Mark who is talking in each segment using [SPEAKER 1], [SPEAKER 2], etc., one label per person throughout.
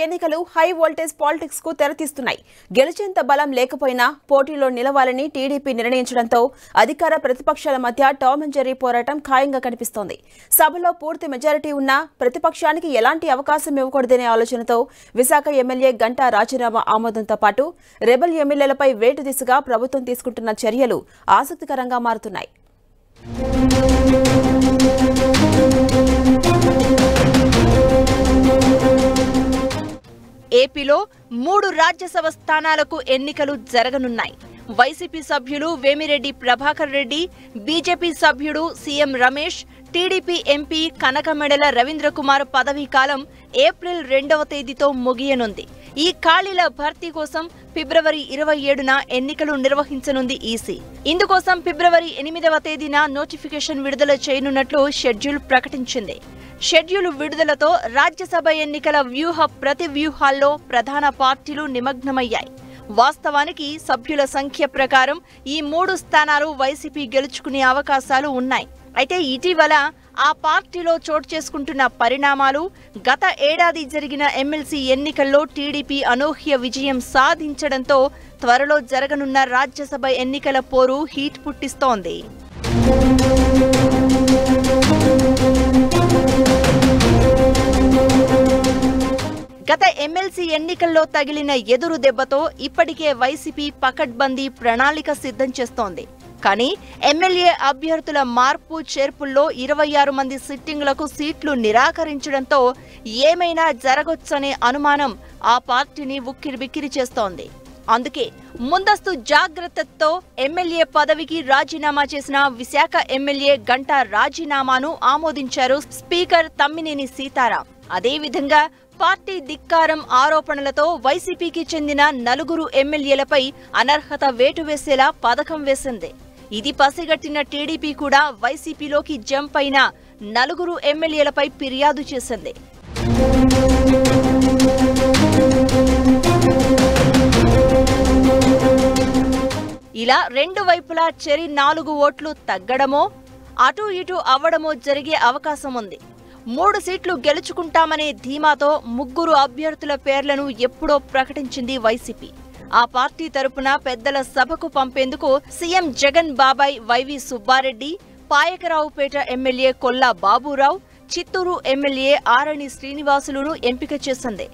[SPEAKER 1] ఎన్నికలు high voltage politics కు తెరతీస్తున్నాయి. గెలిచేంత బలం లేకపోయినా పోటీలో నిలవాలని టీడీపీ నిర్ణయించడంతో అధికార ప్రతిపక్షాల మధ్య టామ్ అండ్ జెర్రీ పోరాటం ఖాయంగా కనిపిస్తోంది. సభలో పూర్తి మెజారిటీ ఉన్నా ప్రతిపక్షానికి ఎలాంటి అవకాశం ఇవ్వకూడదనే ఆలోచనతో విశాఖ ఎమ్మెల్యే గంటా రాజీనామా ఆమోదంతో పాటు రెబల్ ఎమ్మెల్యేలపై వేటు దిశగా ప్రభుత్వం తీసుకుంటున్న చర్యలు ఆసక్తికరంగా మారుతున్నాయి.
[SPEAKER 2] ఏపీలో 3 రాజ్యసభ స్థానాలకు ఎన్నికలు జరగనున్నాయి. వైసీపీ సభ్యులు వేమిరెడ్డి ప్రభాకర్ రెడ్డి, బీజేపీ సభ్యుడు CM Ramesh, TDP MP Kanakamedala Ravindrakumar పదవీ కాలం ఏప్రిల్ 2వ తేదీతో ముగియనుంది. ఈ ఖాళీల భర్తీ కోసం ఫిబ్రవరి 27న ఎన్నికలు నిర్వహించనుంది ఈసీ. ఇందుకోసం ఫిబ్రవరి 8వ తేదీన నోటిఫికేషన్ విడుదల చేయనున్నట్లు షెడ్యూల్ ప్రకటించింది. షెడ్యూల్ విడుదలతో రాజ్యసభ ఎన్నికల ప్రతి వ్యూహాల్లో ప్రధాన పార్టీలు నిమగ్నమయ్యాయి. వాస్తవానికి సభ్యుల సంఖ్య ప్రకారం ఈ 3 స్థానాలు వైసీపీ గెలుచుకునే అవకాశాలు ఉన్నాయి. అయితే ఇటీవల ఆ పార్టీలో చోటు చేసుకుంటున్న పరిణామాలు, గత ఏడాది జరిగిన ఎమ్మెల్సీ ఎన్నికల్లో టీడీపీ అనూహ్య విజయం సాధించడంతో త్వరలో జరగనున్న రాజ్యసభ ఎన్నికల పోరు హీట్ పుట్టిస్తోంది. గత ఎమ్మెల్సీ ఎన్నికల్లో తగిలిన ఎదురు దెబ్బతో ఇప్పటికే వైసీపీ పకడ్బందీ ప్రణాళిక సిద్ధం చేస్తోంది. కానీ ఎమ్మెల్యే అభ్యర్థుల మార్పు చేర్పుల్లో 26 మంది సిట్టింగ్లకు సీట్లు నిరాకరించడంతో ఏమైనా జరగొచ్చనే అనుమానం ఆ పార్టీని ఉక్కిరిబిక్కిరి చేస్తోంది. అందుకే ముందస్తు జాగ్రత్తతో ఎమ్మెల్యే పదవికి రాజీనామా చేసిన విశాఖ ఎమ్మెల్యే గంటా రాజీనామాను ఆమోదించారు స్పీకర్ తమ్మినేని సీతారాం. అదేవిధంగా పార్టీ ధిక్కారం ఆరోపణలతో వైసీపీకి చెందిన 4 ఎమ్మెల్యేలపై అనర్హత వేటు వేసేలా పథకం వేసింది. ఇది పసిగట్టిన టీడీపీ కూడా వైసీపీలోకి జంప్ అయిన 4 ఎమ్మెల్యేలపై ఫిర్యాదు చేసింది. ఇలా 2 వైపులా చెరి 4 ఓట్లు తగ్గడమో అటు ఇటు అవ్వడమో జరిగే అవకాశం ఉంది. 3 సీట్లు గెలుచుకుంటామనే ధీమాతో 3 అభ్యర్థుల పేర్లను ఎప్పుడో ప్రకటించింది వైసీపీ. ఆ పార్టీ తరపున పెద్దల సభకు పంపేందుకు సీఎం జగన్ బాబాయ్ YV Subbareddy, Payakaraopeta MLA Kolla Baburao, Chittoor MLA Arani శ్రీనివాసులను ఎంపిక చేసింది.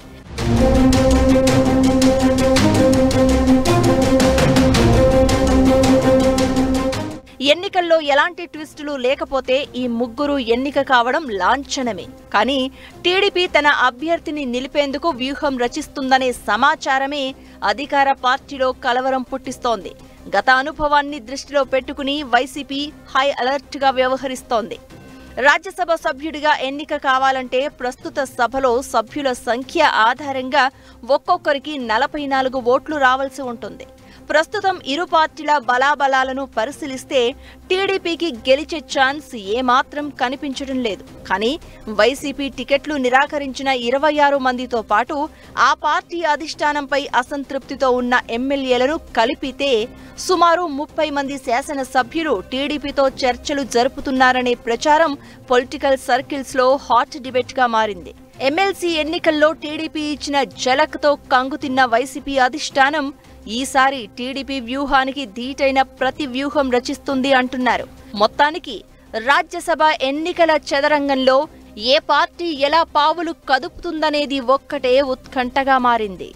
[SPEAKER 2] ఎన్నికల్లో ఎలాంటి ట్విస్టులు లేకపోతే ఈ 3 ఎన్నిక కావడం లాంఛనమే. కానీ టీడీపీ తన అభ్యర్థిని నిలిపేందుకు వ్యూహం రచిస్తుందనే సమాచారమే అధికార పార్టీలో కలవరం పుట్టిస్తోంది. గత అనుభవాన్ని దృష్టిలో పెట్టుకుని వైసీపీ హై అలర్ట్ గా వ్యవహరిస్తోంది. రాజ్యసభ సభ్యుడిగా ఎన్నిక కావాలంటే ప్రస్తుత సభలో సభ్యుల సంఖ్య ఆధారంగా ఒక్కొక్కరికి 44 ఓట్లు రావాల్సి ఉంటుంది. ప్రస్తుతం ఇరు పార్టీల బలాబలాలను పరిశీలిస్తే టీడీపీకి గెలిచే ఛాన్స్ ఏమాత్రం కనిపించడం లేదు. కానీ వైసీపీ టికెట్లు నిరాకరించిన 26 మందితో పాటు ఆ పార్టీ అధిష్టానంపై అసంతృప్తితో ఉన్న ఎమ్మెల్యేలను కలిపితే సుమారు 30 మంది శాసనసభ్యులు టీడీపీతో చర్చలు జరుపుతున్నారనే ప్రచారం పొలిటికల్ సర్కిల్స్ లో హాట్ డిబేట్ గా మారింది. ఎమ్మెల్సీ ఎన్నికల్లో టీడీపీ ఇచ్చిన ఝలక్తో కంగుతిన్న వైసీపీ అధిష్టానం ఈసారి టీడీపీ వ్యూహానికి ధీటైన ప్రతి వ్యూహం రచిస్తుంది అంటున్నారు. మొత్తానికి రాజ్యసభ ఎన్నికల చదరంగంలో ఏ పార్టీ ఎలా పావులు కదుపుతుందనేది ఒక్కటే ఉత్కంఠగా మారింది.